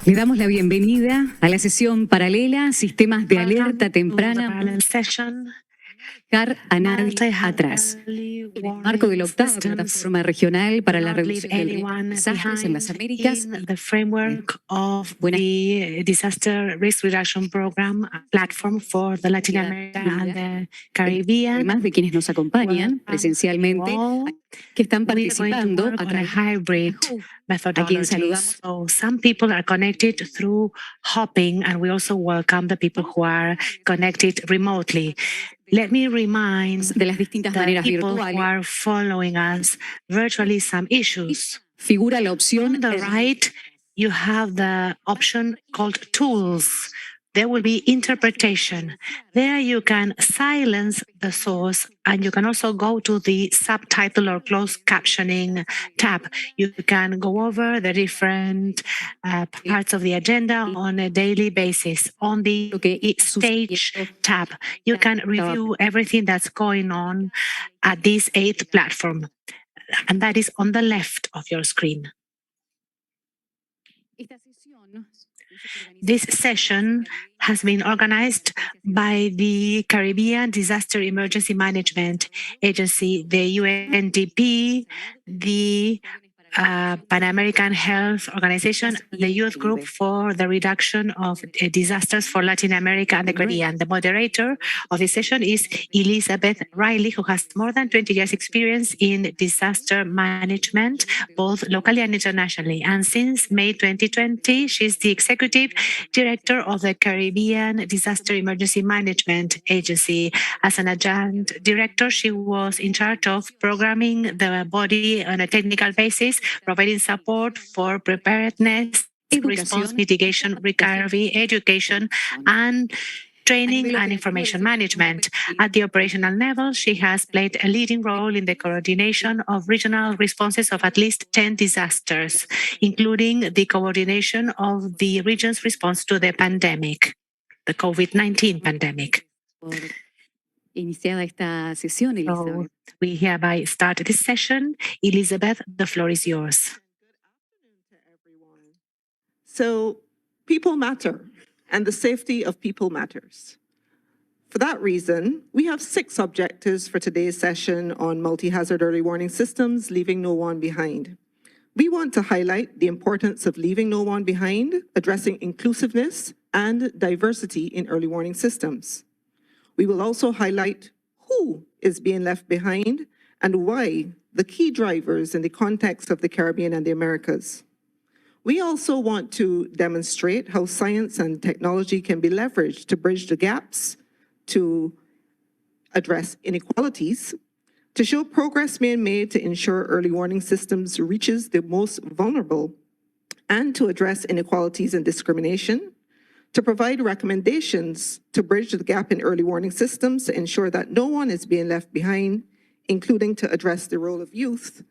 Le damos la bienvenida a la sesión paralela Sistemas de Alerta Temprana. Dejar a nadie atrás. En el marco de la octava plataforma regional para la reducción de desastres en las Américas. The framework of the Disaster Risk Reduction Program, a platform for the Latin America and the Caribbean. Además de quienes nos acompañan presencialmente, que están participando a través hybrid methodology. So some people are connected through hopping, and we also welcome the people who are connected remotely. Let me remind de las distintas maneras people virtuales. who are following us virtually some issues. Figura la opción On the right, you have the option called Tools. There will be interpretation. There you can silence the source, and you can also go to the subtitle or closed captioning tab. You can go over the different parts of the agenda on a daily basis. On the stage tab, you can review everything that's going on at this 8th platform, and that is on the left of your screen. This session has been organized by the Caribbean Disaster Emergency Management Agency, the UNDP, the Pan American Health Organization, the Youth Group for the Reduction of Disasters for Latin America and the Caribbean. The moderator of this session is Elizabeth Riley, who has more than 20 years experience in disaster management, both locally and internationally. And since May 2020, she's the Executive Director of the Caribbean Disaster Emergency Management Agency. As an adjunct director, she was in charge of programming the body on a technical basis, providing support for preparedness, response, mitigation, recovery, education, and training and information management. At the operational level, she has played a leading role in the coordination of regional responses of at least 10 disasters, including the coordination of the region's response to the pandemic, the COVID-19 pandemic. Iniciada esta sesión, Elizabeth. So we hereby start this session. Elizabeth, the floor is yours. So people matter, and the safety of people matters. For that reason, we have 6 objectives for today's session on multi-hazard early warning systems, leaving no one behind. We want to highlight the importance of leaving no one behind, addressing inclusiveness and diversity in early warning systems. We will also highlight who is being left behind and why, the key drivers in the context of the Caribbean and the Americas. We also want to demonstrate how science and technology can be leveraged to bridge the gaps, to address inequalities, to show progress being made to ensure early warning systems reaches the most vulnerable, and to address inequalities and discrimination, to provide recommendations to bridge the gap in early warning systems to ensure that no one is being left behind, including to address the role of youth,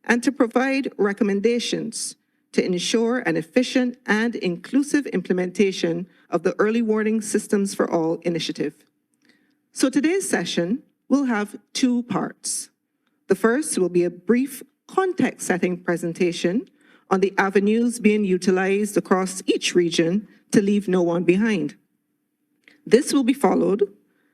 and to provide recommendations to ensure an efficient and inclusive implementation of the Early Warning Systems for All initiative. So today's session will have 2 parts. The first will be a brief context-setting presentation on the avenues being utilized across each region to leave no one behind. This will be followed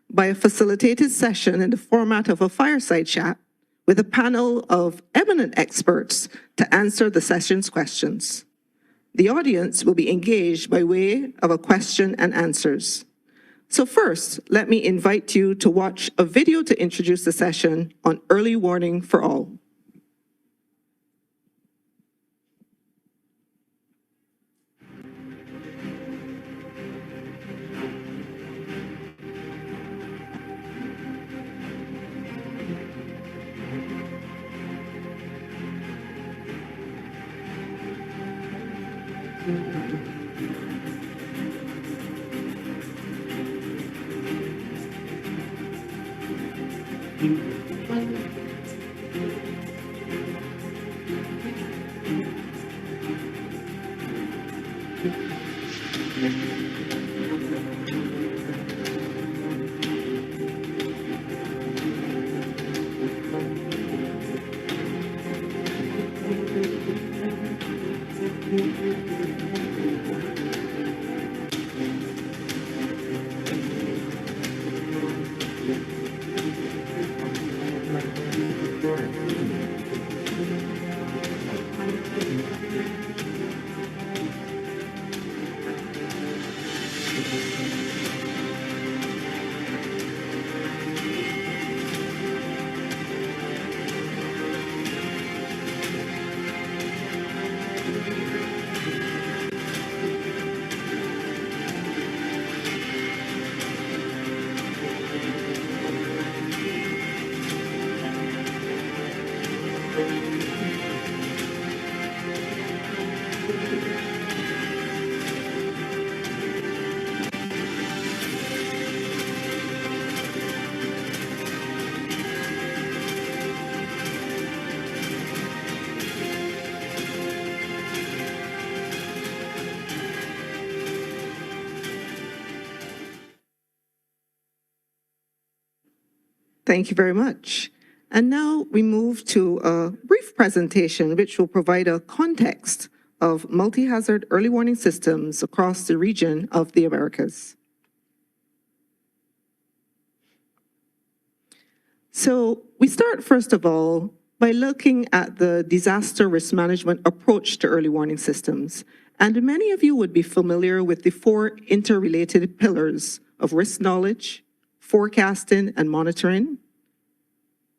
by a facilitated session in the format of a fireside chat with a panel of eminent experts to answer the session's questions. The audience will be engaged by way of a question and answers. So first, let me invite you to watch a video to introduce the session on early warning for all. Thank you very much. And now we move to a brief presentation which will provide a context of multi-hazard early warning systems across the region of the Americas. So we start, first of all, by looking at the disaster risk management approach to early warning systems. And many of you would be familiar with the four interrelated pillars of risk knowledge, forecasting and monitoring,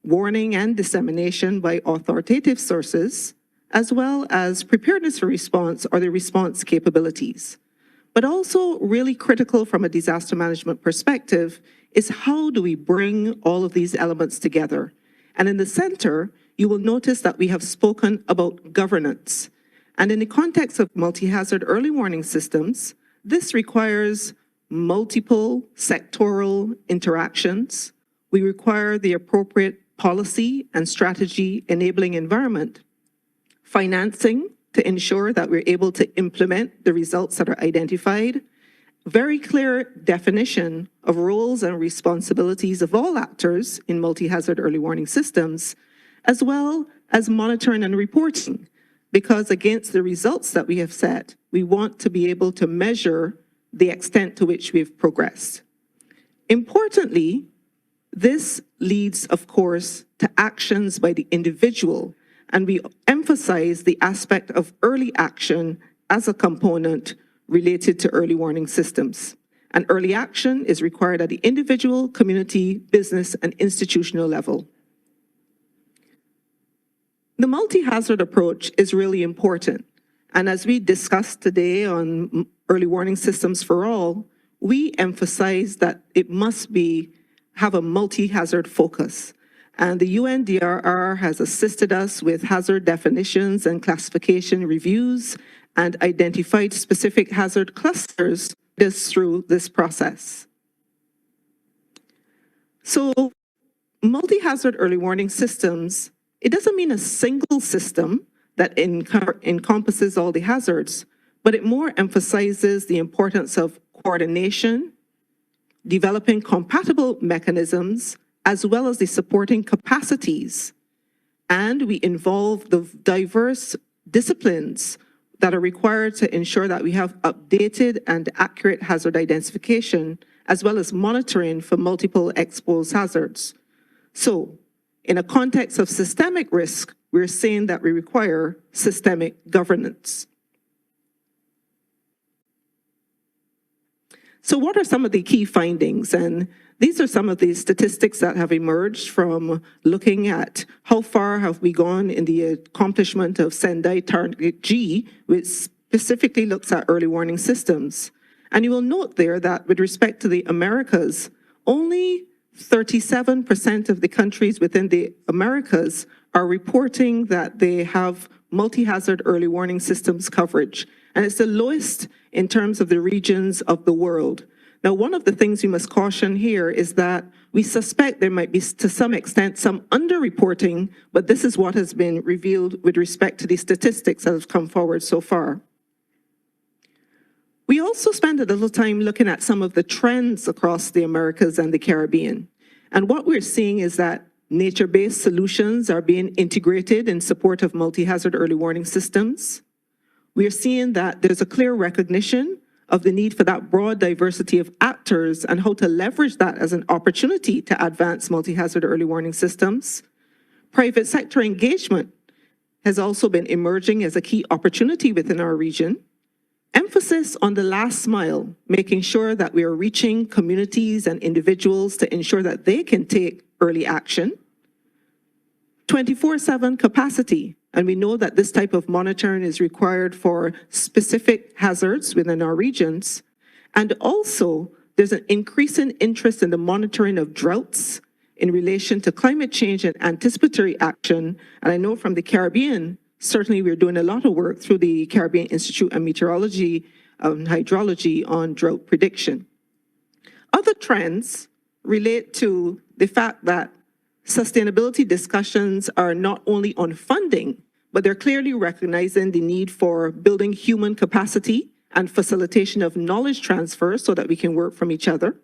warning and dissemination by authoritative sources, as well as preparedness for response or the response capabilities. But also really critical from a disaster management perspective is how do we bring all of these elements together? And in the center, you will notice that we have spoken about governance. And in the context of multi-hazard early warning systems, this requires multiple sectoral interactions. We require the appropriate policy and strategy enabling environment, financing to ensure that we're able to implement the results that are identified, very clear definition of roles and responsibilities of all actors in multi-hazard early warning systems, as well as monitoring and reporting, because against the results that we have set, we want to be able to measure the extent to which we've progressed. Importantly, this leads, of course, to actions by the individual, and we emphasize the aspect of early action as a component related to early warning systems. And early action is required at the individual, community, business, and institutional level. The multi-hazard approach is really important. And as we discussed today on early warning systems for all, we emphasize that it must have a multi-hazard focus. And the UNDRR has assisted us with hazard definitions and classification reviews and identified specific hazard clusters through this process. So multi-hazard early warning systems, it doesn't mean a single system that encompasses all the hazards, but it more emphasizes the importance of coordination, developing compatible mechanisms, as well as the supporting capacities. And we involve the diverse disciplines that are required to ensure that we have updated and accurate hazard identification, as well as monitoring for multiple exposed hazards. So, in a context of systemic risk, we're saying that we require systemic governance. So what are some of the key findings? And these are some of the statistics that have emerged from looking at how far have we gone in the accomplishment of Sendai Target G, which specifically looks at early warning systems. And you will note there that with respect to the Americas, only 37% of the countries within the Americas are reporting that they have multi-hazard early warning systems coverage. And it's the lowest in terms of the regions of the world. Now, one of the things we must caution here is that we suspect there might be, to some extent, some underreporting, but this is what has been revealed with respect to the statistics that have come forward so far. We also spend a little time looking at some of the trends across the Americas and the Caribbean. And what we're seeing is that nature-based solutions are being integrated in support of multi-hazard early warning systems. We are seeing that there's a clear recognition of the need for that broad diversity of actors and how to leverage that as an opportunity to advance multi-hazard early warning systems. Private sector engagement has also been emerging as a key opportunity within our region. Emphasis on the last mile, making sure that we are reaching communities and individuals to ensure that they can take early action. 24/7 capacity, and we know that this type of monitoring is required for specific hazards within our regions. And also, there's an increasing interest in the monitoring of droughts in relation to climate change and anticipatory action. And I know from the Caribbean, certainly we're doing a lot of work through the Caribbean Institute of Meteorology and Hydrology on drought prediction. Other trends relate to the fact that sustainability discussions are not only on funding, but they're clearly recognizing the need for building human capacity and facilitation of knowledge transfer so that we can work from each other.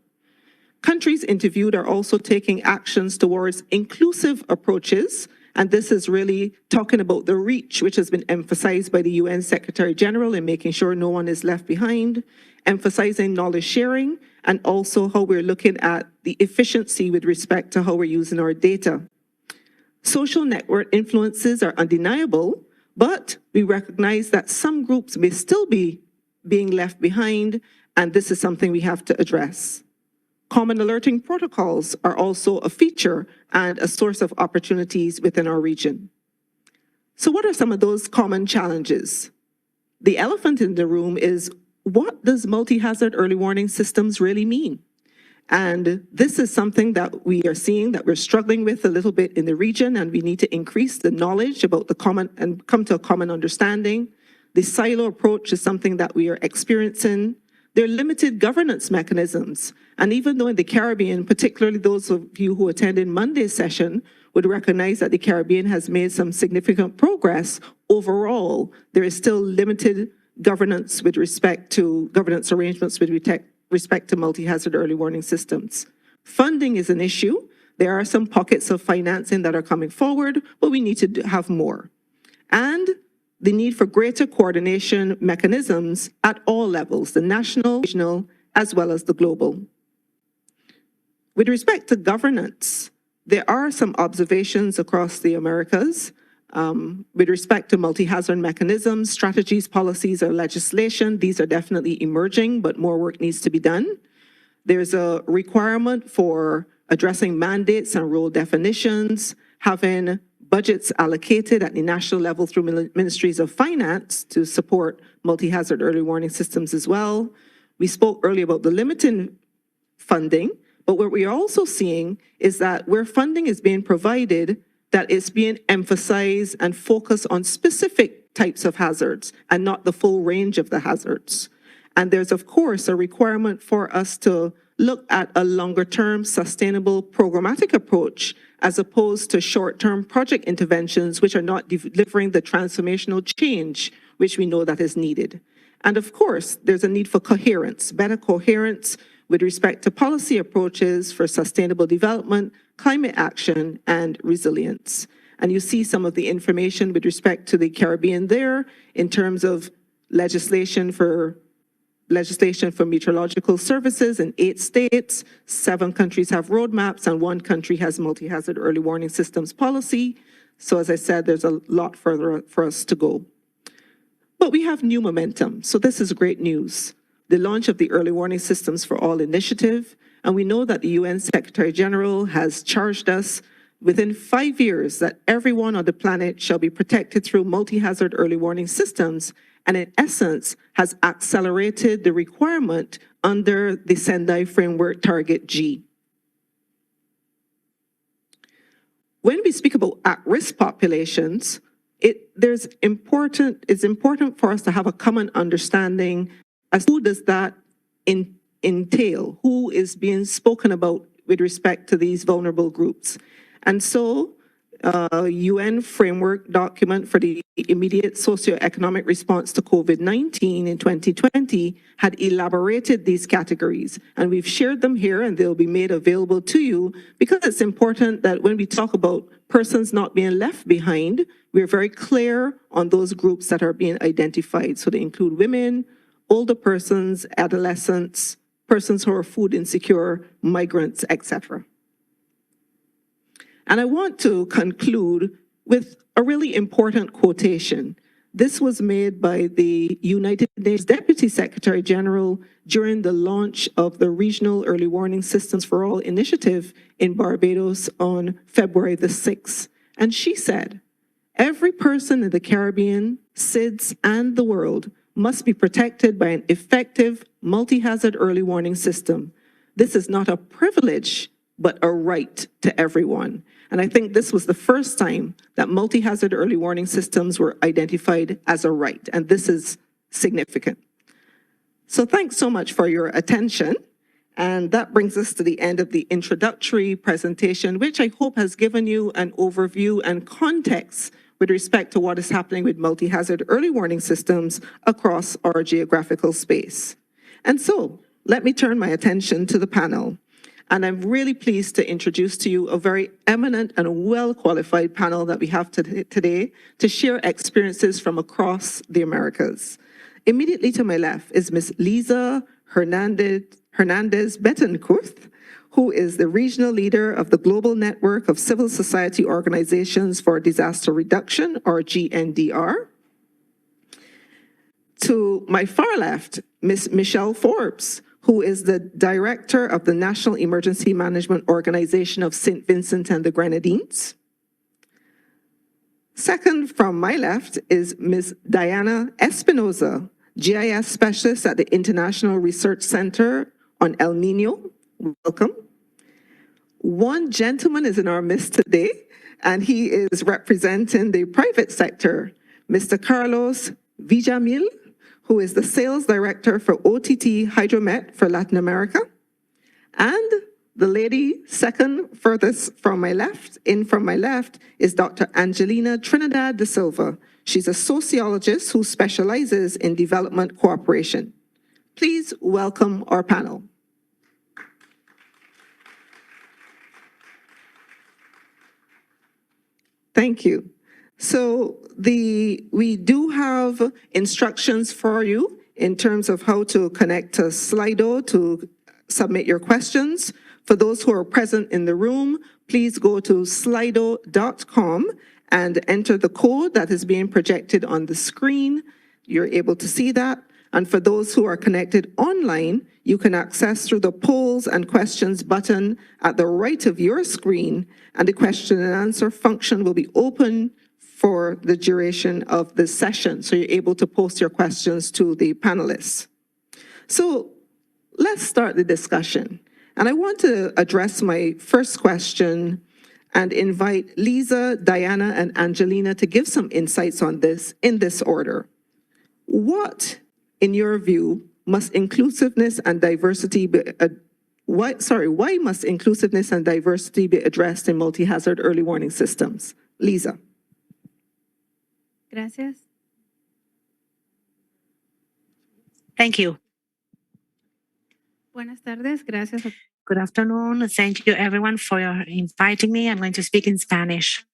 Countries interviewed are also taking actions towards inclusive approaches, and this is really talking about the reach, which has been emphasized by the UN Secretary General in making sure no one is left behind, emphasizing knowledge sharing, and also how we're looking at the efficiency with respect to how we're using our data. Social network influences are undeniable, but we recognize that some groups may still be being left behind, and this is something we have to address. Common alerting protocols are also a feature and a source of opportunities within our region. So what are some of those common challenges? The elephant in the room is, what does multi-hazard early warning systems really mean? And this is something that we are seeing that we're struggling with a little bit in the region, and we need to increase the knowledge about the common and come to a common understanding. The silo approach is something that we are experiencing. There are limited governance mechanisms. And even though in the Caribbean, particularly those of you who attended Monday's session, would recognize that the Caribbean has made some significant progress, overall, there is still limited governance with respect to governance arrangements with respect to multi-hazard early warning systems. Funding is an issue. There are some pockets of financing that are coming forward, but we need to have more. And the need for greater coordination mechanisms at all levels, the national, regional, as well as the global. With respect to governance, there are some observations across the Americas with respect to multi-hazard mechanisms, strategies, policies, or legislation. These are definitely emerging, but more work needs to be done. There's a requirement for addressing mandates and role definitions, having budgets allocated at the national level through ministries of finance to support multi-hazard early warning systems as well. We spoke earlier about the limited funding, but what we are also seeing is that where funding is being provided, that it's being emphasized and focused on specific types of hazards and not the full range of the hazards. And there's, of course, a requirement for us to look at a longer-term, sustainable, programmatic approach as opposed to short-term project interventions which are not delivering the transformational change which we know that is needed. And of course, there's a need for coherence, better coherence with respect to policy approaches for sustainable development, climate action, and resilience. And you see some of the information with respect to the Caribbean there in terms of legislation for meteorological services in 8 states. 7 countries have roadmaps, and 1 country has multi-hazard early warning systems policy. So as I said, there's a lot further for us to go. But we have new momentum, so this is great news. The launch of the Early Warning Systems for All initiative, and we know that the UN Secretary General has charged us within 5 years that everyone on the planet shall be protected through multi-hazard early warning systems, and in essence has accelerated the requirement under the Sendai Framework Target G. When we speak about at-risk populations, it's important for us to have a common understanding as who does that entail, who is being spoken about with respect to these vulnerable groups. And so UN framework document for the immediate socioeconomic response to COVID-19 in 2020 had elaborated these categories, and we've shared them here and they'll be made available to you because it's important that when we talk about persons not being left behind, we're very clear on those groups that are being identified. So they include women, older persons, adolescents, persons who are food insecure, migrants, etc. And I want to conclude with a really important quotation. This was made by the United Nations Deputy Secretary General during the launch of the Regional Early Warning Systems for All initiative in Barbados on February the 6th. And she said, "Every person in the Caribbean, SIDS, and the world must be protected by an effective multi-hazard early warning system. This is not a privilege, but a right to everyone." And I think this was the first time that multi-hazard early warning systems were identified as a right, and this is significant. So thanks so much for your attention. And that brings us to the end of the introductory presentation, which I hope has given you an overview and context with respect to what is happening with multi-hazard early warning systems across our geographical space. And so let me turn my attention to the panel. And I'm really pleased to introduce to you a very eminent and well-qualified panel that we have today to share experiences from across the Americas. Immediately to my left is Ms. Lisa Hernandez Betancourt, who is the regional leader of the Global Network of Civil Society Organizations for Disaster Reduction, or GNDR. To my far left, Ms. Michelle Forbes, who is the director of the National Emergency Management Organization of St. Vincent and the Grenadines. Second from my left is Ms. Diana Espinoza, GIS specialist at the International Research Center on El Nino. Welcome. One gentleman is in our midst today, and he is representing the private sector, Mr. Carlos Villamil, who is the sales director for OTT Hydromet for Latin America. And the lady second furthest from my left, is Dr. Angelina Trinidad de Silva. She's a sociologist who specializes in development cooperation. Please welcome our panel. Thank you. So we do have instructions for you in terms of how to connect to Slido to submit your questions. For those who are present in the room, please go to slido.com and enter the code that is being projected on the screen. You're able to see that. And for those who are connected online, you can access through the polls and questions button at the right of your screen, and the question and answer function will be open for the duration of the session, so you're able to post your questions to the panelists. So let's start the discussion. And I want to address my first question and invite Lisa, Diana, and Angelina to give some insights on this in this order. What, in your view, must inclusiveness and diversity be why must inclusiveness and diversity be addressed in multi-hazard early warning systems? Lisa. Gracias. Thank you. Buenas tardes, gracias. Good afternoon. Thank you everyone for inviting me. I'm going to speak in Spanish.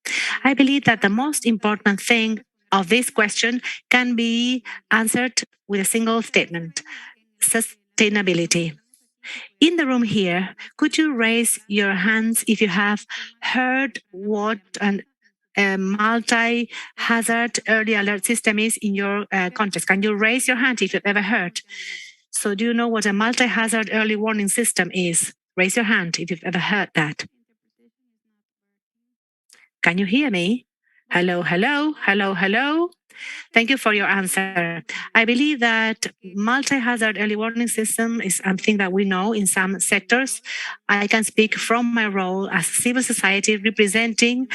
I believe that the most important thing of this question can be answered with a single statement: sustainability. In the room here, could you raise your hands if you have heard what a multi-hazard early alert system is in your context? Can you raise your hand if you've ever heard? So do you know what a multi-hazard early warning system is? Raise your hand if you've ever heard that. Can you hear me? Hello, hello, hello, hello. Thank you for your answer. I believe that multi-hazard early warning system is something that we know in some sectors. I can speak from my role as civil society representing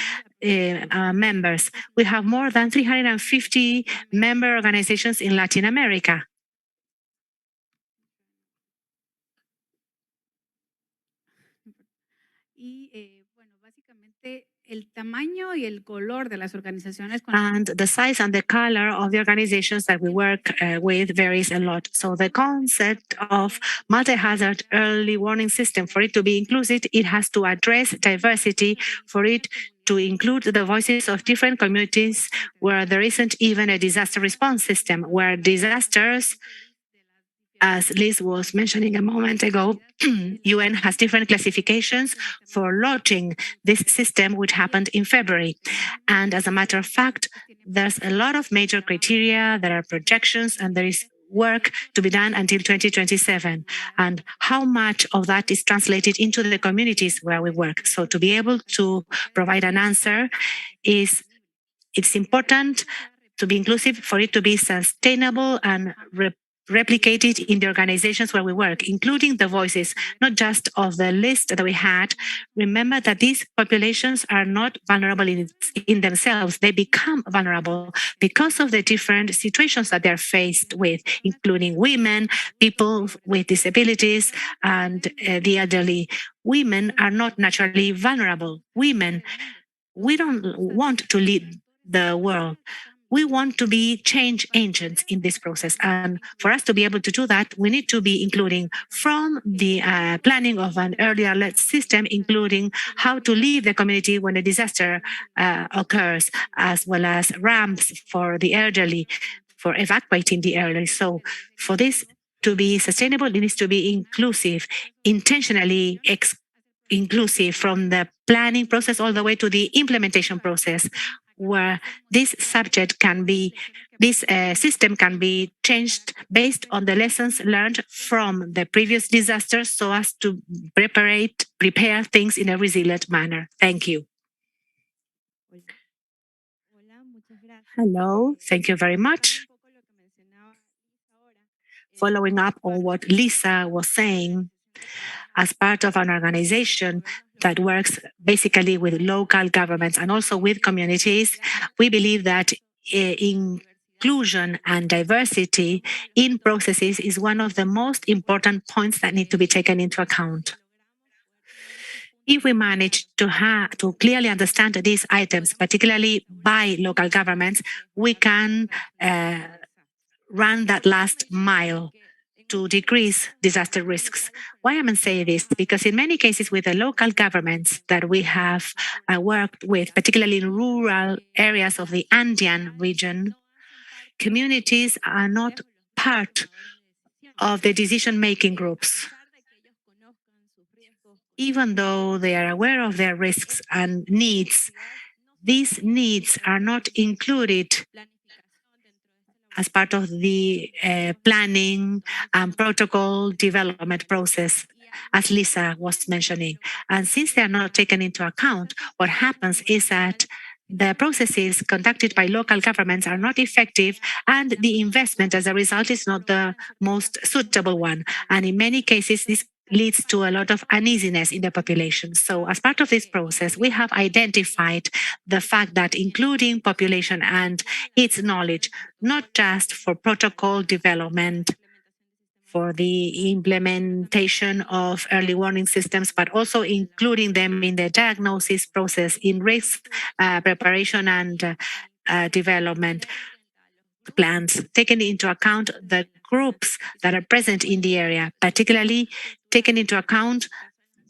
members. We have more than 350 member organizations in Latin America. And the size and the color of the organizations that we work with varies a lot. So the concept of multi-hazard early warning system, for it to be inclusive, it has to address diversity, for it to include the voices of different communities where there isn't even a disaster response system, where disasters, as Liz was mentioning a moment ago, UN has different classifications for launching this system, which happened in February. And as a matter of fact, there's a lot of major criteria, there are projections, and there is work to be done until 2027. And how much of that is translated into the communities where we work? So to be able to provide an answer it's important to be inclusive, for it to be sustainable and replicated in the organizations where we work, including the voices, not just of the list that we had. Remember that these populations are not vulnerable in themselves. They become vulnerable because of the different situations that they're faced with, including women, people with disabilities, and the elderly. Women are not naturally vulnerable. Women, we don't want to lead the world. we want to be change agents in this process. And for us to be able to do that, we need to be including from the planning of an early alert system, including how to leave the community when a disaster occurs, as well as ramps for the elderly, for evacuating the elderly. So for this to be sustainable, it needs to be inclusive, intentionally inclusive from the planning process all the way to the implementation process, where this subject can be, this system can be changed based on the lessons learned from the previous disasters so as to prepare things in a resilient manner. Thank you. Hello, thank you very much. Following up on what Lisa was saying, as part of an organization that works basically with local governments and also with communities, we believe that inclusion and diversity in processes is one of the most important points that need to be taken into account. If we manage to clearly understand these items, particularly by local governments, we can run that last mile to decrease disaster risks. Why am I saying this? Because in many cases with the local governments that we have worked with, particularly in rural areas of the Andean region, communities are not part of the decision-making groups. Even though they are aware of their risks and needs, these needs are not included as part of the planning and protocol development process, as Lisa was mentioning. And since they are not taken into account, what happens is that the processes conducted by local governments are not effective, and the investment as a result is not the most suitable one. And in many cases, this leads to a lot of uneasiness in the population. So as part of this process, we have identified the fact that including population and its knowledge, not just for protocol development, for the implementation of early warning systems, but also including them in the diagnosis process, in risk preparation and development plans, taking into account the groups that are present in the area, particularly taking into account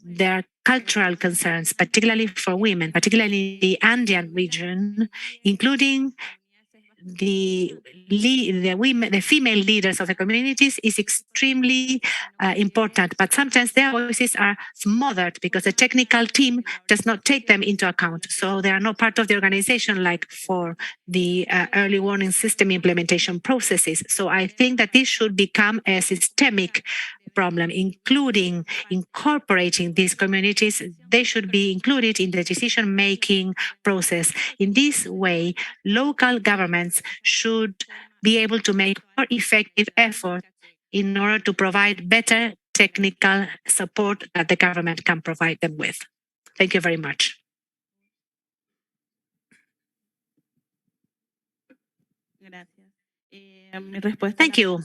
their cultural concerns, particularly for women, particularly in the Andean region, including the female leaders of the communities is extremely important, but sometimes their voices are smothered because the technical team does not take them into account. So they are not part of the organization like for the early warning system implementation processes. So I think that this should become a systemic problem, including incorporating these communities. They should be included in the decision-making process. In this way, local governments should be able to make more effective effort in order to provide better technical support that the government can provide them with. Thank you very much. Thank you.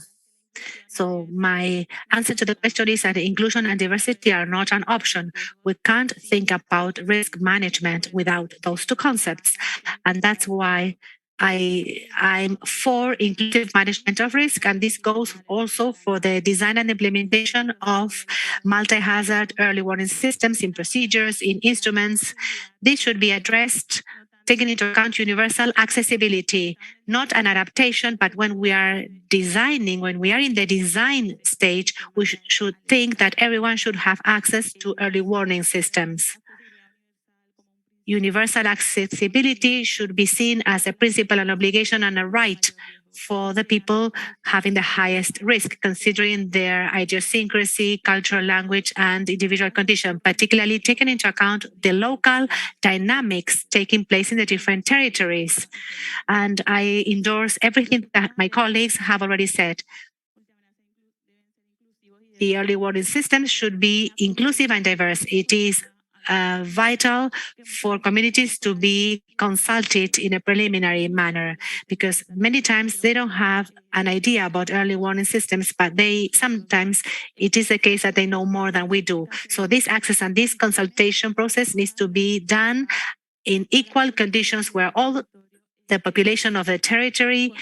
So my answer to the question is that inclusion and diversity are not an option. We can't think about risk management without those two concepts. And that's why I'm for inclusive management of risk, and this goes also for the design and implementation of multi-hazard early warning systems in procedures, in instruments. This should be addressed taking into account universal accessibility, not an adaptation, but when we are designing, when we are in the design stage, we should think that everyone should have access to early warning systems. Universal accessibility should be seen as a principle and obligation and a right for the people having the highest risk, considering their idiosyncrasy, cultural language, and individual condition, particularly taking into account the local dynamics taking place in the different territories. And I endorse everything that my colleagues have already said. The early warning system should be inclusive and diverse. It is vital for communities to be consulted in a preliminary manner, because many times they don't have an idea about early warning systems, but sometimes it is the case that they know more than we do. So this access and this consultation process needs to be done in equal conditions, where all the population of the territory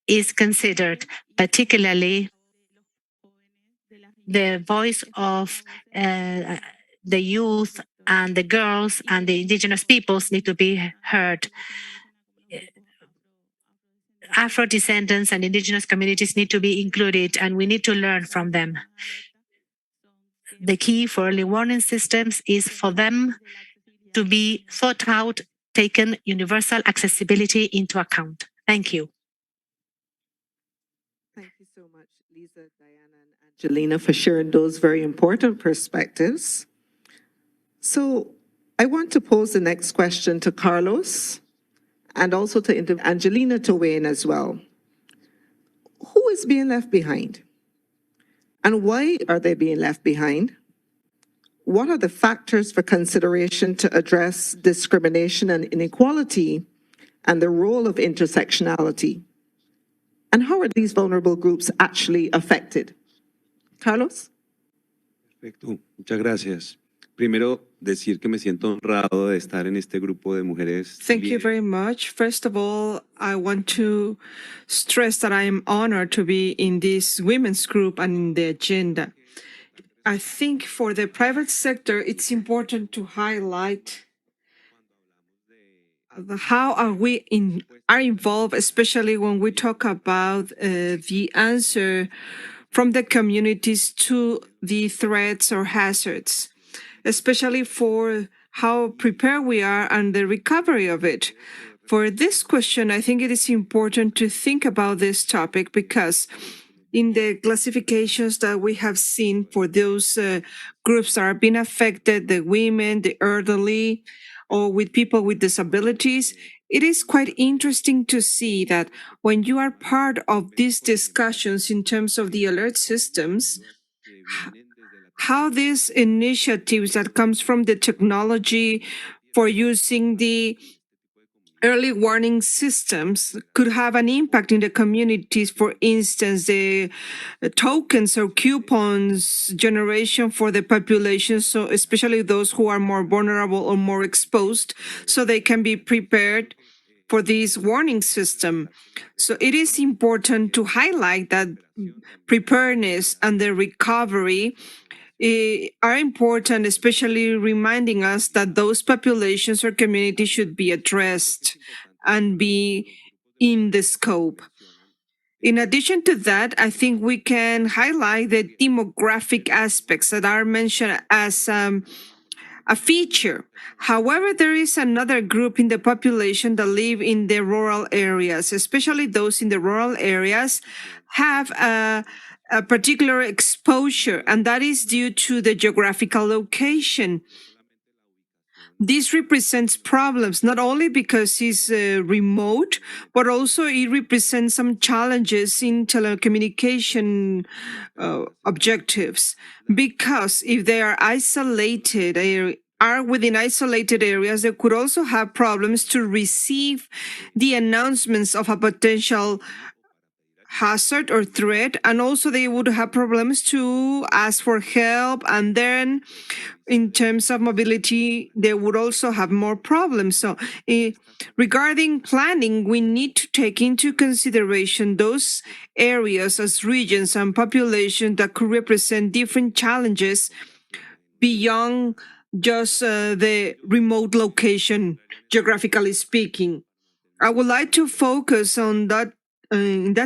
is considered, particularly the voice of the youth and the girls and the indigenous peoples need to be heard. Afro descendants and indigenous communities need to be included, and we need to learn from them. The key for early warning systems is for them to be thought out, taken universal accessibility into account. Thank you. Thank you so much, Lisa, Diana, and Angelina, for sharing those very important perspectives. So I want to pose the next question to Carlos and also to Angelina to weigh in as well. Who is being left behind? And why are they being left behind? What are the factors for consideration to address discrimination and inequality and the role of intersectionality? And how are these vulnerable groups actually affected? Carlos? Perfecto, muchas gracias. Primero, decir que me siento honrado de estar en este grupo de mujeres. Thank you very much. First of all, I want to stress that I am honored to be in this women's group and in the agenda. I think for the private sector, it's important to highlight how are involved, especially when we talk about the answer from the communities to the threats or hazards, especially for how prepared we are and the recovery of it. For this question, I think it is important to think about this topic because in the classifications that we have seen for those groups that are being affected, the women, the elderly, or with people with disabilities, it is quite interesting to see that when you are part of these discussions in terms of the alert systems, how these initiatives that comes from the technology for using the early warning systems could have an impact in the communities. For instance, the tokens or coupons generation for the population, so especially those who are more vulnerable or more exposed, so they can be prepared for this warning system. So it is important to highlight that preparedness and the recovery are important, especially reminding us that those populations or communities should be addressed and be in the scope. In addition to that, I think we can highlight the demographic aspects that are mentioned as a feature. However, there is another group in the population that live in the rural areas, especially those in the rural areas have a particular exposure, and that is due to the geographical location. This represents problems, not only because it's remote, but also it represents some challenges in telecommunication objectives. Because if they are isolated, are within isolated areas, they could also have problems to receive the announcements of a potential hazard or threat, and also they would have problems to ask for help, and then in terms of mobility they would also have more problems. So regarding planning, we need to take into consideration those areas as regions and populations that could represent different challenges beyond just the remote location, geographically speaking. I would like to focus on that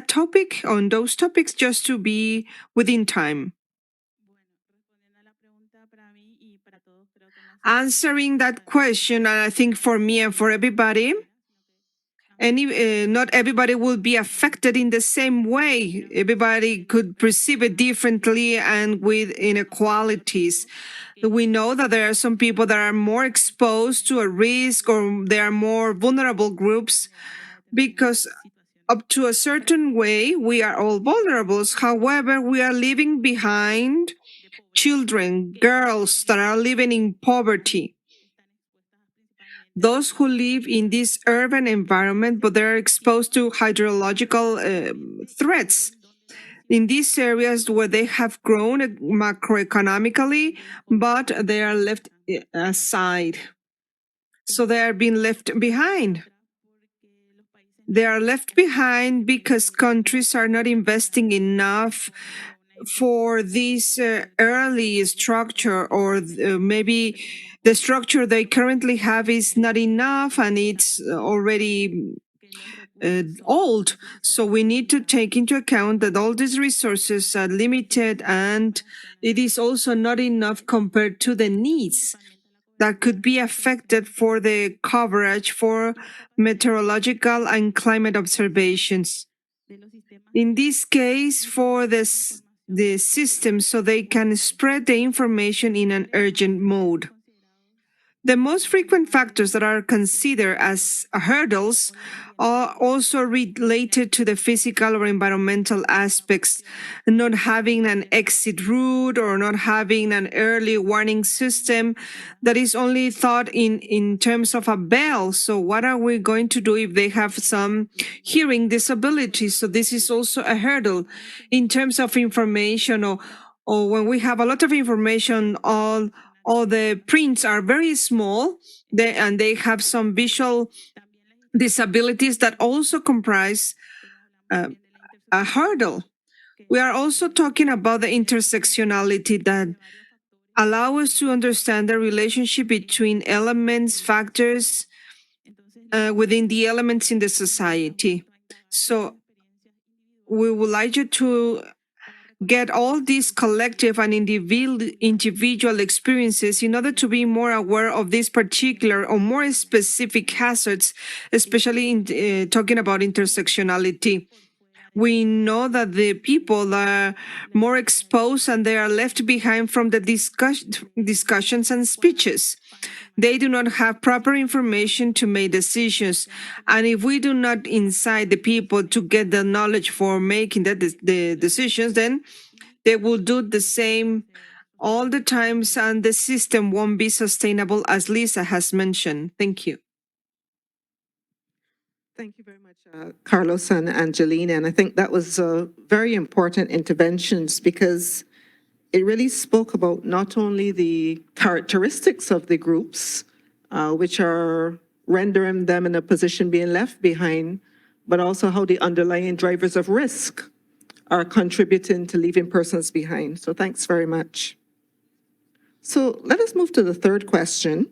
topic, on those topics, just to be within time. Answering that question, and I think for me and for everybody, not everybody will be affected in the same way. Everybody could perceive it differently and with inequalities. We know that there are some people that are more exposed to a risk, or there are more vulnerable groups, because up to a certain way, we are all vulnerable. However, we are leaving behind children, girls that are living in poverty. Those who live in this urban environment, but they're exposed to hydrological threats. In these areas where they have grown macroeconomically, but they are left aside. So they are being left behind. They are left behind because countries are not investing enough for this early structure, or maybe the structure they currently have is not enough and it's already old. So we need to take into account that all these resources are limited and it is also not enough compared to the needs that could be affected for the coverage for meteorological and climate observations. In this case, for the system, so they can spread the information in an urgent mode. The most frequent factors that are considered as hurdles are also related to the physical or environmental aspects, not having an exit route or not having an early warning system that is only thought in terms of a bell. So what are we going to do if they have some hearing disabilities? So this is also a hurdle in terms of information, or when we have a lot of information, all the prints are very small, and they have some visual disabilities that also comprise a hurdle. We are also talking about the intersectionality that allow us to understand the relationship between elements, factors within the elements in the society. So we would like you to get all these collective and individual experiences in order to be more aware of these particular or more specific hazards, especially in talking about intersectionality. We know that the people are more exposed and they are left behind from the discussions and speeches. They do not have proper information to make decisions. And if we do not incite the people to get the knowledge for making the decisions, then they will do the same all the times and the system won't be sustainable, as Lisa has mentioned. Thank you. Thank you very much, Carlos and Angelina. And I think that was very important interventions because it really spoke about not only the characteristics of the groups, which are rendering them in a position being left behind, but also how the underlying drivers of risk are contributing to leaving persons behind. So thanks very much. So let us move to the third question.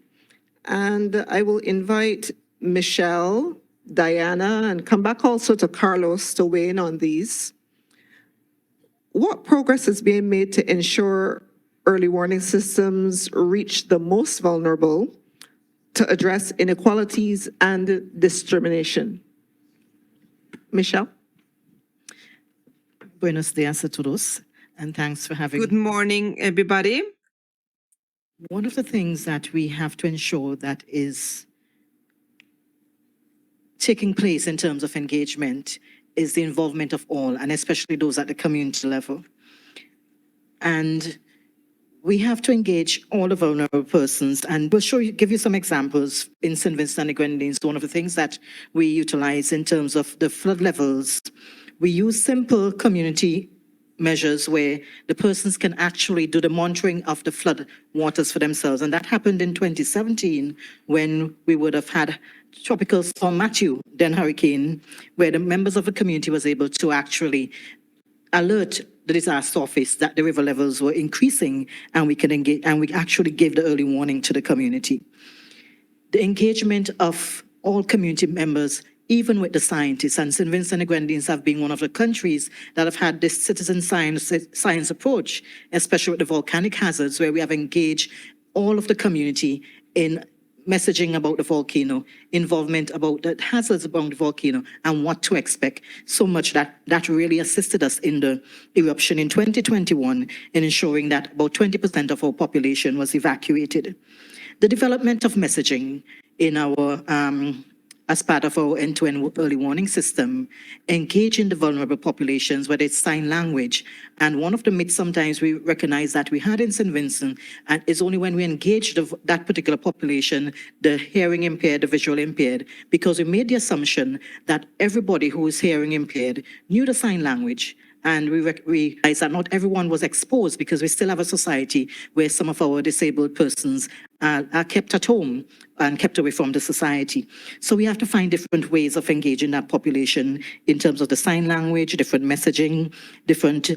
And I will invite Michelle, Diana, and come back also to Carlos to weigh in on these. What progress is being made to ensure early warning systems reach the most vulnerable to address inequalities and discrimination? Michelle? Buenos días a todos, and thanks for having me. Good morning, everybody. One of the things that we have to ensure that is taking place in terms of engagement is the involvement of all, and especially those at the community level. And we have to engage all the vulnerable persons, and we'll give you some examples in St. Vincent and the Grenadines. One of the things that we utilize in terms of the flood levels, we use simple community measures where the persons can actually do the monitoring of the flood waters for themselves. And that happened in 2017 when we would have had Tropical Storm Matthew, then hurricane, where the members of the community was able to actually alert the disaster office that the river levels were increasing, and we can engage, and we actually gave the early warning to the community. The engagement of all community members, even with the scientists, and St. Vincent and the Grenadines have been one of the countries that have had this citizen science approach, especially with the volcanic hazards, where we have engaged all of the community in messaging about the volcano, involvement about the hazards about the volcano, and what to expect. So much that really assisted us in the eruption in 2021 in ensuring that about 20% of our population was evacuated. The development of messaging in our as part of our end-to-end early warning system, engaging the vulnerable populations, whether it's sign language. And one of the myths sometimes we recognize that we had in St. Vincent, and it's only when we engage that particular population, the hearing impaired, the visual impaired, because we made the assumption that everybody who is hearing impaired knew the sign language And we realize that not everyone was exposed because we still have a society where some of our disabled persons are kept at home and kept away from the society. So we have to find different ways of engaging that population in terms of the sign language, different messaging, different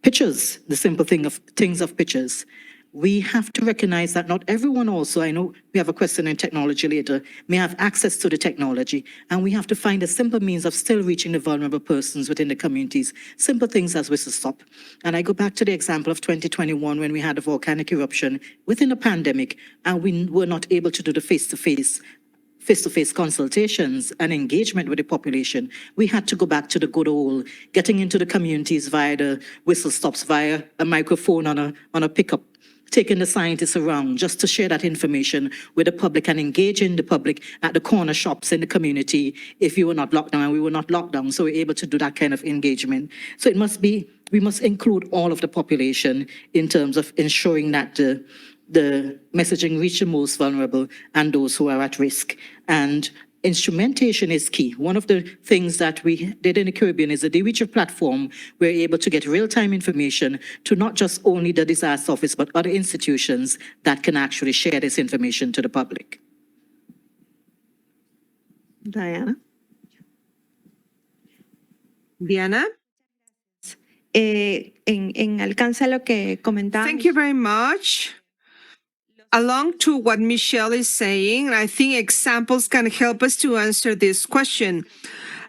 pictures, the simple things of pictures. We have to recognize that not everyone also, I know we have a question in technology later, may have access to the technology, and we have to find a simple means of still reaching the vulnerable persons within the communities, simple things as Whistle Stop. And I go back to the example of 2021 when we had a volcanic eruption within a pandemic, and we were not able to do the face-to-face consultations and engagement with the population. We had to go back to the good old getting into the communities via the whistle stops, via a microphone on a pickup, taking the scientists around just to share that information with the public and engaging the public at the corner shops in the community if you were not locked down, and we were not locked down, so we're able to do that kind of engagement. So we must include all of the population in terms of ensuring that the messaging reach the most vulnerable and those who are at risk. And instrumentation is key. One of the things that we did in the Caribbean is the DReacher platform. We're able to get real-time information to not just only the disaster office, but other institutions that can actually share this information to the public. Diana? Diana? En alcance a lo que comentaba. Thank you very much. Along to what Michelle is saying, I think examples can help us to answer this question.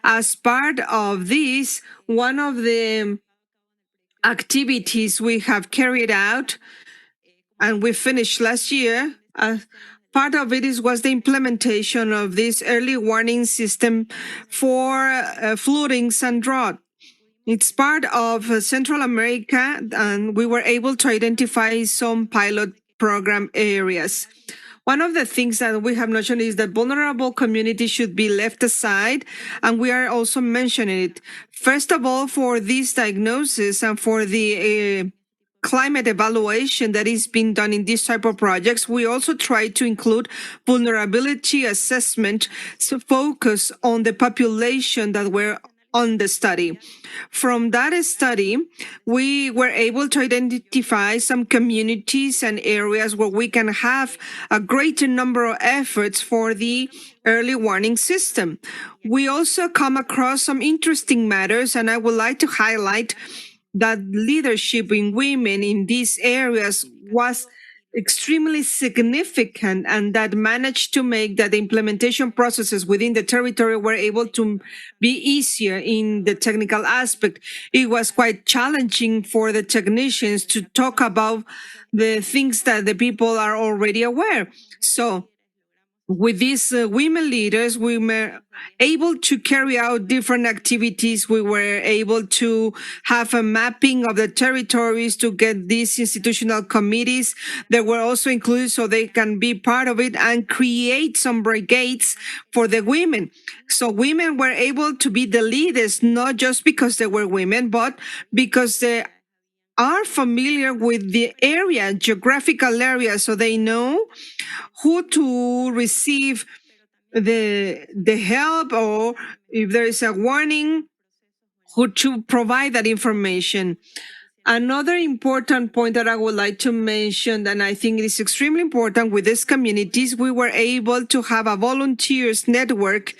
As part of this, one of the activities we have carried out, and we finished last year, part of it was the implementation of this early warning system for floodings and drought. It's part of Central America, and we were able to identify some pilot program areas. One of the things that we have mentioned is that vulnerable communities should be left aside, and we are also mentioning it. First of all, for this diagnosis and for the climate evaluation that is being done in these type of projects, we also try to include vulnerability assessment, so focus on the population that were on the study. From that study, we were able to identify some communities and areas where we can have a greater number of efforts for the early warning system. We also come across some interesting matters, and I would like to highlight that leadership in women in these areas was extremely significant, and that managed to make that the implementation processes within the territory were able to be easier in the technical aspect. It was quite challenging for the technicians to talk about the things that the people are already aware. So with these women leaders, we were able to carry out different activities. We were able to have a mapping of the territories to get these institutional committees that were also included so they can be part of it and create some brigades for the women. So women were able to be the leaders, not just because they were women, but because they are familiar with the area, geographical area, so they know who to receive the help, or if there is a warning, who to provide that information. Another important point that I would like to mention, and I think it is extremely important with these communities, we were able to have a volunteers network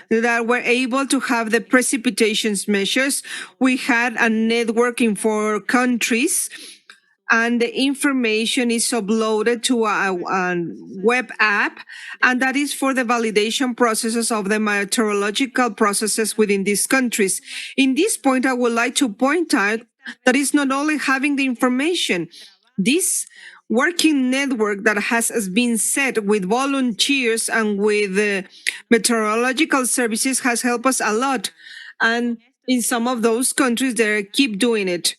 that were able to have the precipitations measures. We had a network in 4 countries, and the information is uploaded to a web app, and that is for the validation processes of the meteorological processes within these countries. In this point, I would like to point out that it's not only having the information. This working network that has been set with volunteers and with meteorological services has helped us a lot. And in some of those countries, they keep doing it.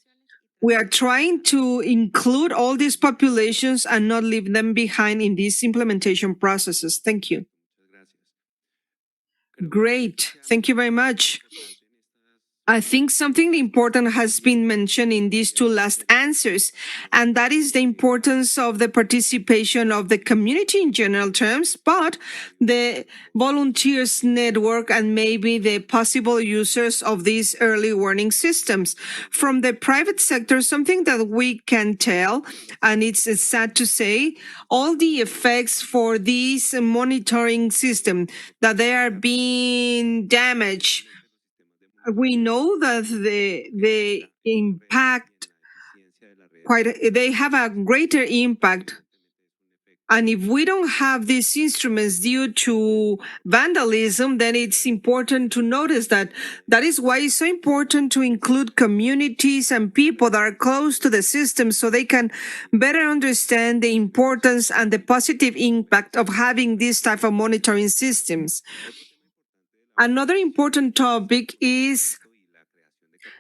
We are trying to include all these populations and not leave them behind in these implementation processes. Thank you. Great. Thank you very much. I think something important has been mentioned in these two last answers, and that is the importance of the participation of the community in general terms, but the volunteers network and maybe the possible users of these early warning systems. From the private sector, something that we can tell, and it's sad to say, all the effects for this monitoring system that they are being damaged. We know that the impact they have a greater impact, and if we don't have these instruments due to vandalism, then it's important to notice that. That is why it's so important to include communities and people that are close to the system so they can better understand the importance and the positive impact of having these type of monitoring systems. Another important topic is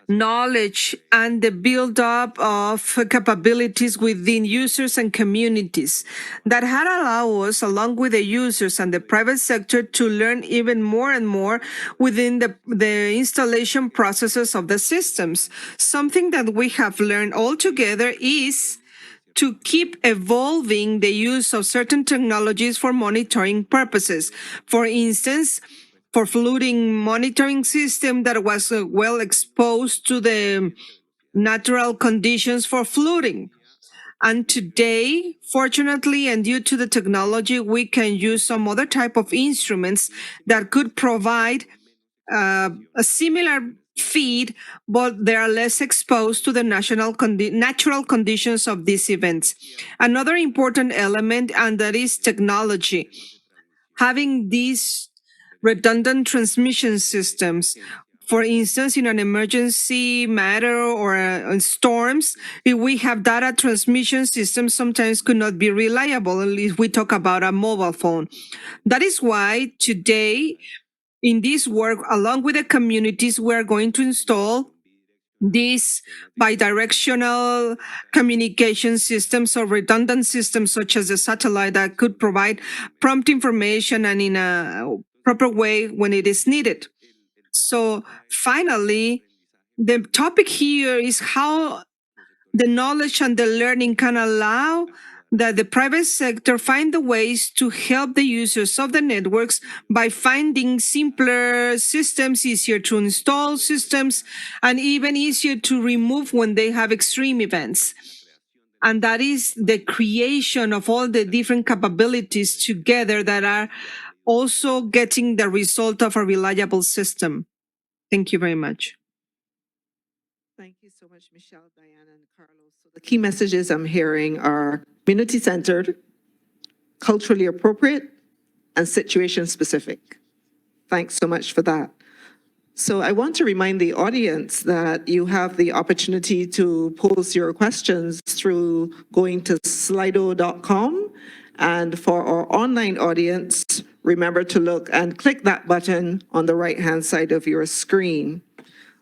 knowledge and the build-up of capabilities within users and communities that had allowed us, along with the users and the private sector, to learn even more and more within the installation processes of the systems. Something that we have learned all together is to keep evolving the use of certain technologies for monitoring purposes. For instance, for flooding monitoring system that was well exposed to the natural conditions for flooding. And today, fortunately, and due to the technology, we can use some other type of instruments that could provide a similar feed, but they are less exposed to the natural conditions of these events. Another important element, and that is technology. Having these redundant transmission systems. For instance, in an emergency matter or in storms, if we have data transmission systems, sometimes could not be reliable, if we talk about a mobile phone. That is why today, in this work, along with the communities, we are going to install these bidirectional communication systems or redundant systems such as a satellite that could provide prompt information and in a proper way when it is needed. So finally, the topic here is how the knowledge and the learning can allow that the private sector find the ways to help the users of the networks by finding simpler systems, easier to install systems, and even easier to remove when they have extreme events. And that is the creation of all the different capabilities together that are also getting the result of a reliable system. Thank you very much. Thank you so much, Michelle, Diana, and Carlos. So the key messages I'm hearing are community-centered, culturally appropriate, and situation-specific. Thanks so much for that. So I want to remind the audience that you have the opportunity to pose your questions through going to slido.com. And for our online audience, remember to look and click that button on the right-hand side of your screen.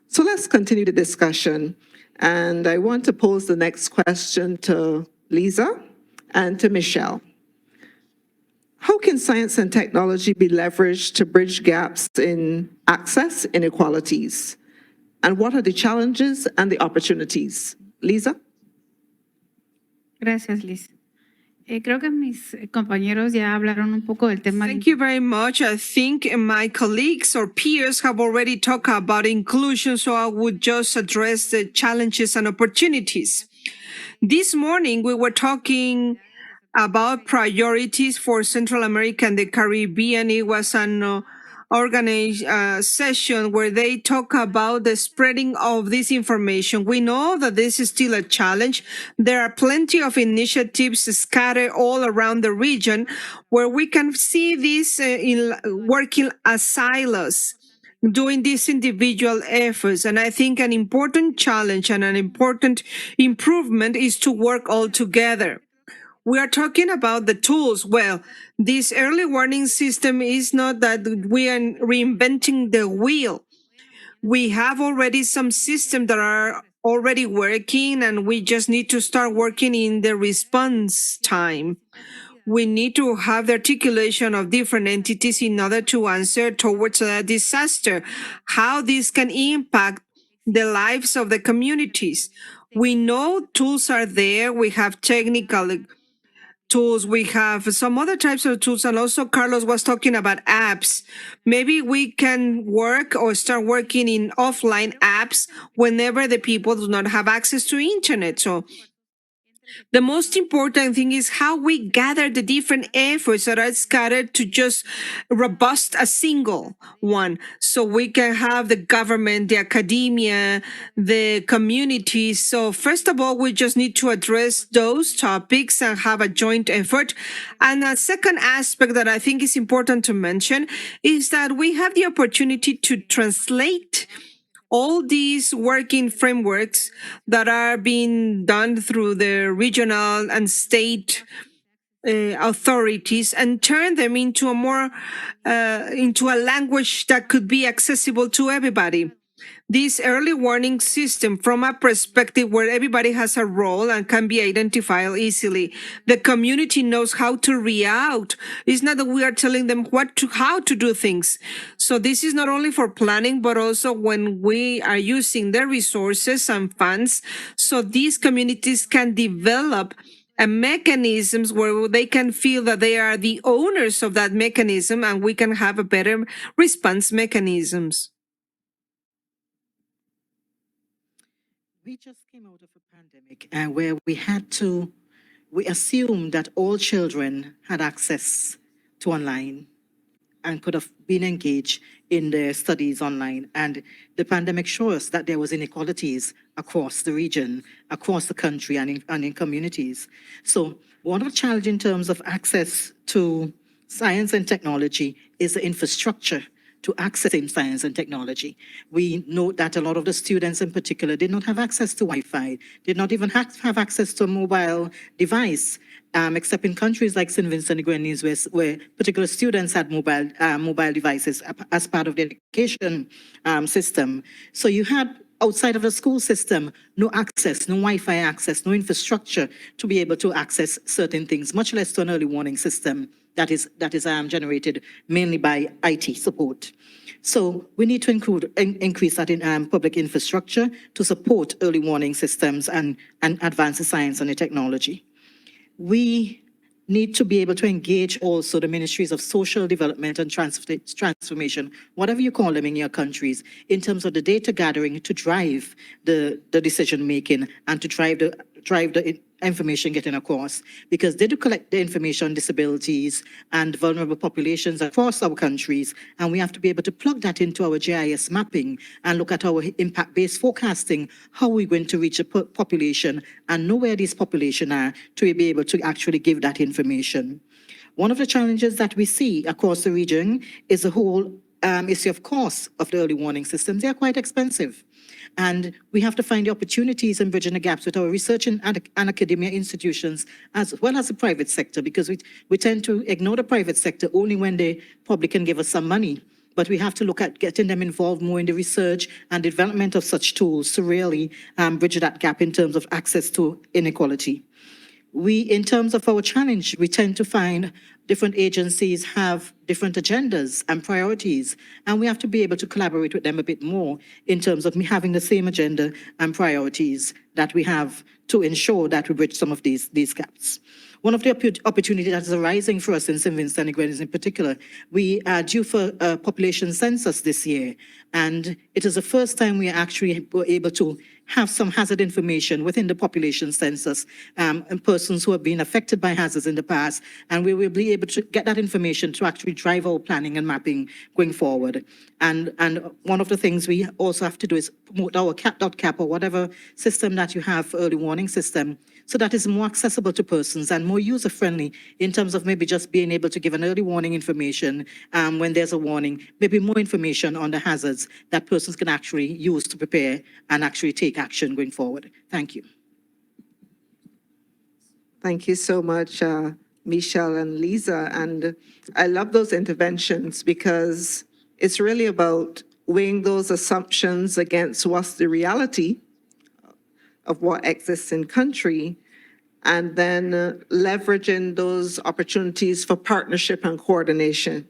So let's continue the discussion. And I want to pose the next question to Lisa and to Michelle. How can science and technology be leveraged to bridge gaps in access inequalities? And what are the challenges and the opportunities? Lisa? Gracias, Liz. Creo que mis compañeros ya hablaron un poco del tema. Thank you very much. I think my colleagues or peers have already talked about inclusion, so I would just address the challenges and opportunities. This morning, we were talking about priorities for Central America and the Caribbean. It was an organized session where they talk about the spreading of this information. We know that this is still a challenge. There are plenty of initiatives scattered all around the region where we can see this working as silos, doing these individual efforts. And I think an important challenge and an important improvement is to work all together. We are talking about the tools. Well, this early warning system is not that we are reinventing the wheel. We have already some systems that are already working, and we just need to start working in the response time. We need to have the articulation of different entities in order to answer towards a disaster, how this can impact the lives of the communities. We know tools are there. We have technical tools. We have some other types of tools. And also Carlos was talking about apps. Maybe we can work or start working in offline apps whenever the people do not have access to internet. So the most important thing is how we gather the different efforts that are scattered to just robust a single one. So we can have the government, the academia, the communities. So first of all, we just need to address those topics and have a joint effort. And a second aspect that I think is important to mention is that we have the opportunity to translate all these working frameworks that are being done through the regional and state authorities and turn them into into a language that could be accessible to everybody. This early warning system, from a perspective where everybody has a role and can be identified easily, the community knows how to react. It's not that we are telling them how to do things. So this is not only for planning, but also when we are using their resources and funds, so these communities can develop mechanisms where they can feel that they are the owners of that mechanism, and we can have a better response mechanisms. We just came out of a pandemic and where we assumed that all children had access to online and could have been engaged in their studies online. And the pandemic showed us that there was inequalities across the region, across the country, and in communities. So one of the challenges in terms of access to science and technology is the infrastructure to accessing science and technology. We know that a lot of the students in particular did not have access to Wi-Fi, did not even have access to a mobile device, except in countries like St. Vincent and the Grenadines, where particular students had mobile devices as part of the education system. So you had, outside of the school system, no access, no Wi-Fi access, no infrastructure to be able to access certain things, much less to an early warning system that is generated mainly by IT support. So we need to increase that in public infrastructure to support early warning systems and advance the science and the technology. We need to be able to engage also the ministries of social development and transformation, whatever you call them in your countries, in terms of the data gathering to drive the decision making and to drive the information getting across, because they do collect the information on disabilities and vulnerable populations across our countries, and we have to be able to plug that into our GIS mapping and look at our impact-based forecasting, how we're going to reach a population and know where these populations are to be able to actually give that information. One of the challenges that we see across the region is the whole issue of cost of the early warning systems. They are quite expensive. And we have to find the opportunities and bridging the gaps with our research and academia institutions, as well as the private sector, because we tend to ignore the private sector only when they probably can give us some money. But we have to look at getting them involved more in the research and development of such tools to really bridge that gap in terms of access to inequality. In terms of our challenge, we tend to find different agencies have different agendas and priorities, and we have to be able to collaborate with them a bit more in terms of having the same agenda and priorities that we have to ensure that we bridge some of these gaps. One of the opportunities that is arising for us in St. Vincent and the Grenadines in particular, we are due for a population census this year, and it is the first time we actually were able to have some hazard information within the population census and persons who have been affected by hazards in the past, and we will be able to get that information to actually drive our planning and mapping going forward. And one of the things we also have to do is promote our CAP or whatever system that you have for early warning system, so that is more accessible to persons and more user-friendly in terms of maybe just being able to give an early warning information when there's a warning, maybe more information on the hazards that persons can actually use to prepare and actually take action going forward. Thank you. Thank you so much, Michelle and Lisa. And I love those interventions because it's really about weighing those assumptions against what's the reality of what exists in country, and then leveraging those opportunities for partnership and coordination.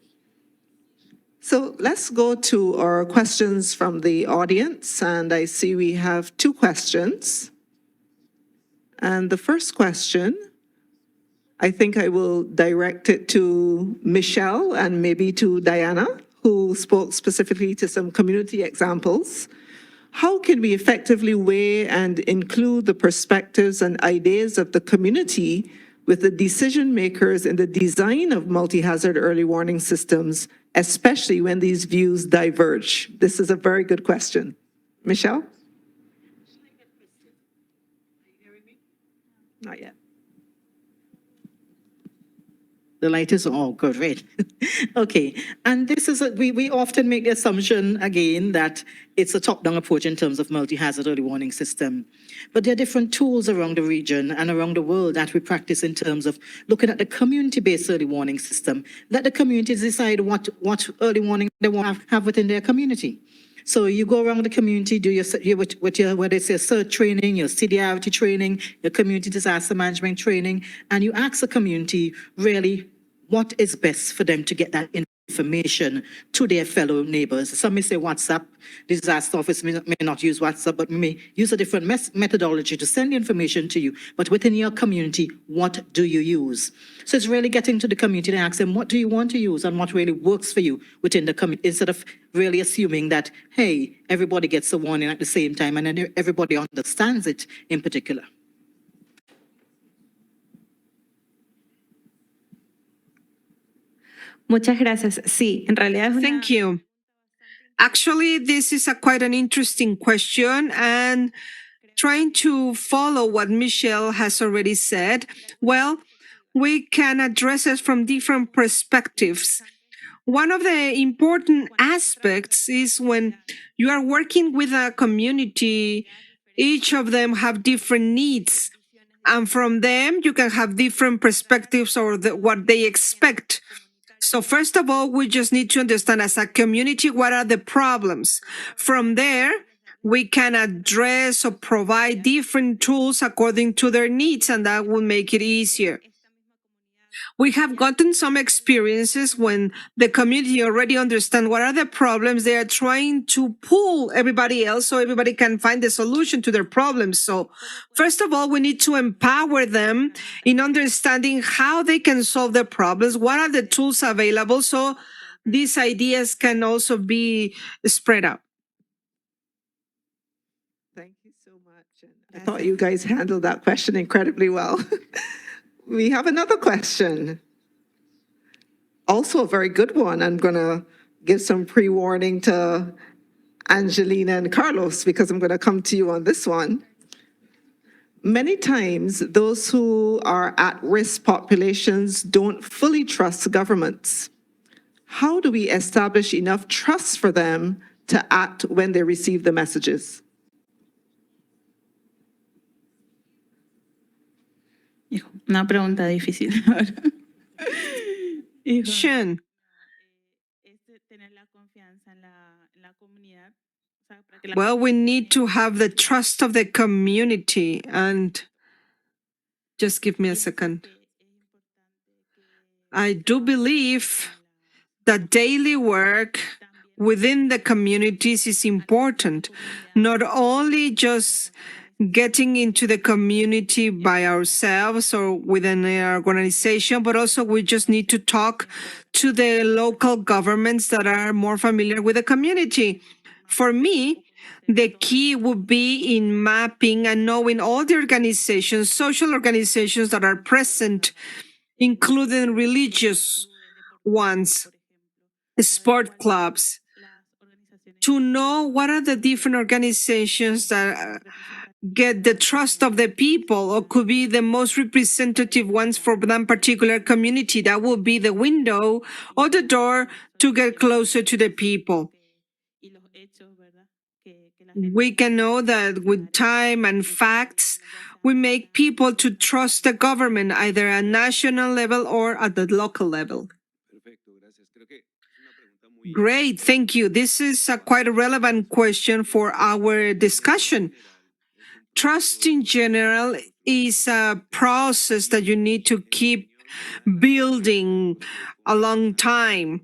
So let's go to our questions from the audience, and I see we have two questions. And the first question, I think I will direct it to Michelle and maybe to Diana, who spoke specifically to some community examples. How can we effectively weigh and include the perspectives and ideas of the community with the decision makers in the design of multi-hazard early warning systems, especially when these views diverge? This is a very good question. Michelle? Not yet. The light is all good, right? Okay, and this is, we often make the assumption again that it's a top-down approach in terms of multi-hazard early warning system. But there are different tools around the region and around the world that we practice in terms of looking at the community-based early warning system. Let the communities decide what early warning they want to have within their community. So you go around the community, do whether it's your CERT training, your CDRT training, your community disaster management training, and you ask the community really what is best for them to get that information to their fellow neighbors. Some may say WhatsApp. The disaster office may not use WhatsApp, but may use a different methodology to send the information to you. But within your community, what do you use? So it's really getting to the community and ask them, what do you want to use and what really works for you within the community, instead of really assuming that, hey, everybody gets a warning at the same time and then everybody understands it in particular. Muchas gracias. Sí, en realidad es Thank you. Actually, this is quite an interesting question, and trying to follow what Michelle has already said, well, we can address it from different perspectives. One of the important aspects is when you are working with a community, each of them have different needs, and from them you can have different perspectives or what they expect. So first of all, we just need to understand as a community, what are the problems? From there, we can address or provide different tools according to their needs, and that will make it easier. We have gotten some experiences when the community already understands what are the problems. They are trying to pull everybody else so everybody can find the solution to their problems. So first of all, we need to empower them in understanding how they can solve their problems. What are the tools available so these ideas can also be spread out? Thank you so much. And I thought you guys handled that question incredibly well. We have another question. Also a very good one. I'm going to give some pre-warning to Angelina and Carlos because I'm going to come to you on this one. Many times, those who are at-risk populations don't fully trust governments. How do we establish enough trust for them to act when they receive the messages? Una pregunta difícil. Shen. Well, we need to have the trust of the community, and just give me a second. I do believe that daily work within the communities is important, not only just getting into the community by ourselves or within our organization, but also we just need to talk to the local governments that are more familiar with the community. For me, the key would be in mapping and knowing all the organizations, social organizations that are present, including religious ones, sport clubs, to know what are the different organizations that get the trust of the people or could be the most representative ones for that particular community. That will be the window or the door to get closer to the people. We can know that with time and facts, we make people to trust the government either at national level or at the local level. Great, thank you. This is quite a relevant question for our discussion. Trust in general is a process that you need to keep building a long time.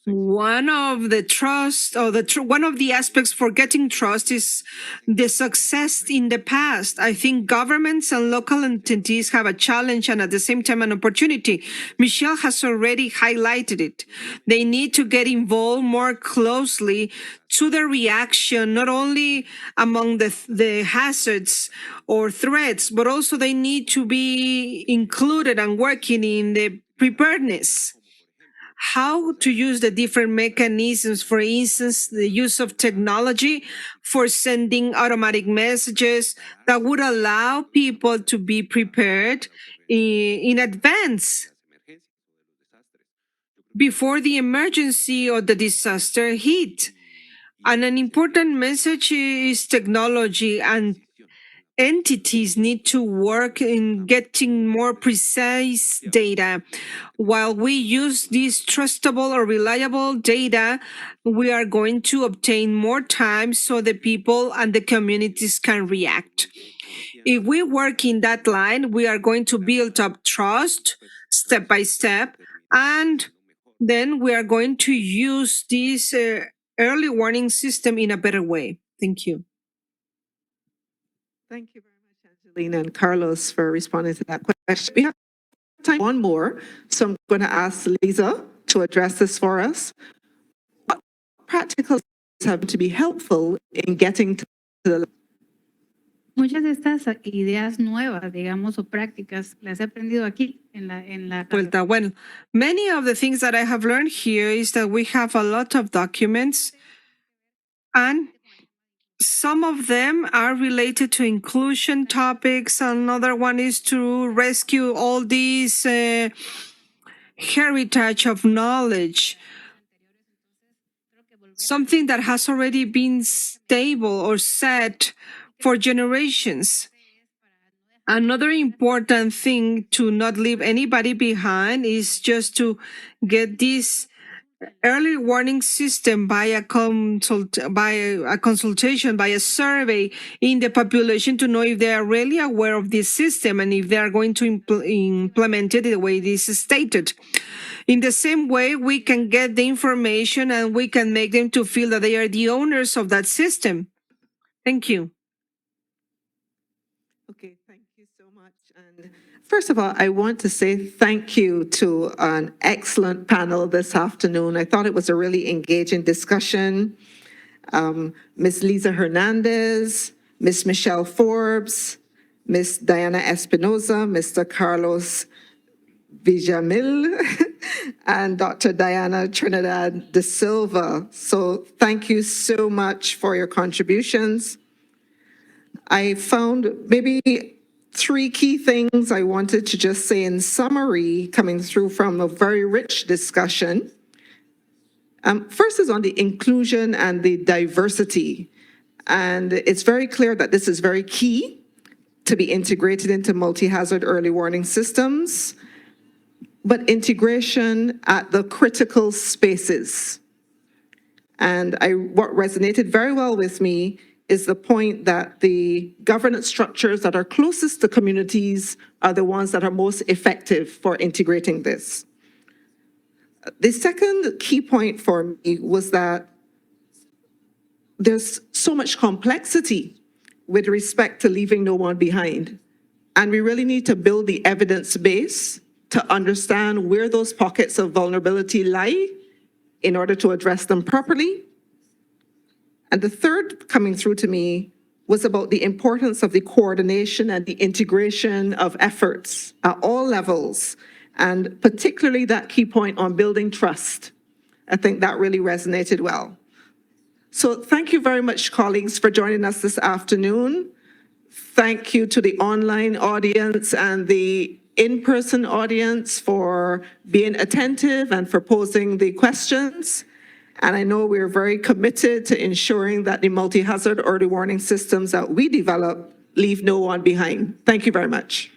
one of the trust or one of the aspects for getting trust is the success in the past. I think governments and local entities have a challenge and at the same time an opportunity. Michelle has already highlighted it. They need to get involved more closely to the reaction, not only among the hazards or threats, but also they need to be included and working in the preparedness. How to use the different mechanisms, for instance, the use of technology for sending automatic messages that would allow people to be prepared in advance before the emergency or the disaster hit. And an important message is technology and entities need to work in getting more precise data. While we use this trustable or reliable data, we are going to obtain more time so the people and the communities can react. If we work in that line, we are going to build up trust step by step, and then we are going to use this early warning system in a better way. Thank you. Thank you very much, Angelina and Carlos, for responding to that question. We have time for one more, so I'm going to ask Lisa to address this for us. What practical steps have to be helpful in getting to the... Muchas de estas ideas nuevas, digamos, o prácticas, las he aprendido aquí en la Vuelta. Well, many of the things that I have learned here is that we have a lot of documents, and some of them are related to inclusion topics. Another one is to rescue all these heritage of knowledge, something that has already been stable or set for generations. Another important thing to not leave anybody behind is just to get this early warning system by a consultation, by a survey in the population to know if they are really aware of this system and if they are going to implement it the way this is stated. In the same way, we can get the information and we can make them to feel that they are the owners of that system. Thank you. Okay, thank you so much. And first of all, I want to say thank you to an excellent panel this afternoon. I thought it was a really engaging discussion. Ms. Lisa Hernandez, Ms. Michelle Forbes, Ms. Diana Espinoza, Mr. Carlos Villamil, and Dr. Diana Trinidad de Silva. So thank you so much for your contributions. I found maybe 3 key things I wanted to just say in summary coming through from a very rich discussion. First is on the inclusion and the diversity. And it's very clear that this is very key to be integrated into multi-hazard early warning systems, but integration at the critical spaces. And what resonated very well with me is the point that the governance structures that are closest to communities are the ones that are most effective for integrating this. The second key point for me was that there's so much complexity with respect to leaving no one behind. And we really need to build the evidence base to understand where those pockets of vulnerability lie in order to address them properly. And the third coming through to me was about the importance of the coordination and the integration of efforts at all levels, and particularly that key point on building trust. I think that really resonated well. So thank you very much, colleagues, for joining us this afternoon. Thank you to the online audience and the in-person audience for being attentive and for posing the questions. And I know we're very committed to ensuring that the multi-hazard early warning systems that we develop leave no one behind. Thank you very much.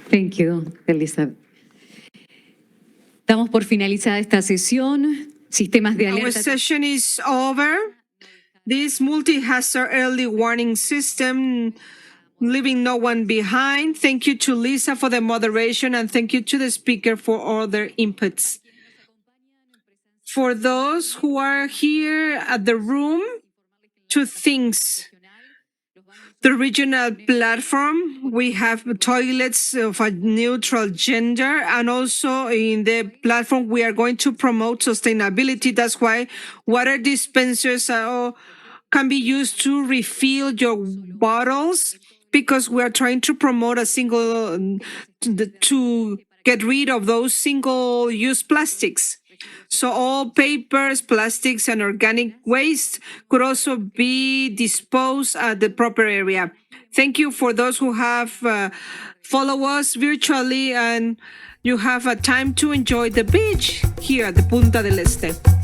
Thank you, Elizabeth. Damos por finalizada esta sesión. Sistemas de Our alerta. session is over. This multi-hazard early warning system leaving no one behind. Thank you to Lisa for the moderation, and thank you to the speaker for all their inputs. For those who are here at the room, two things. The regional platform, we have toilets of a neutral gender, and also in the platform we are going to promote sustainability. That's why water dispensers can be used to refill your bottles, because we are trying to promote to get rid of those single-use plastics. So all papers, plastics, and organic waste could also be disposed at the proper area. Thank you for those who have followed us virtually, and you have a time to enjoy the beach here at the Punta del Este.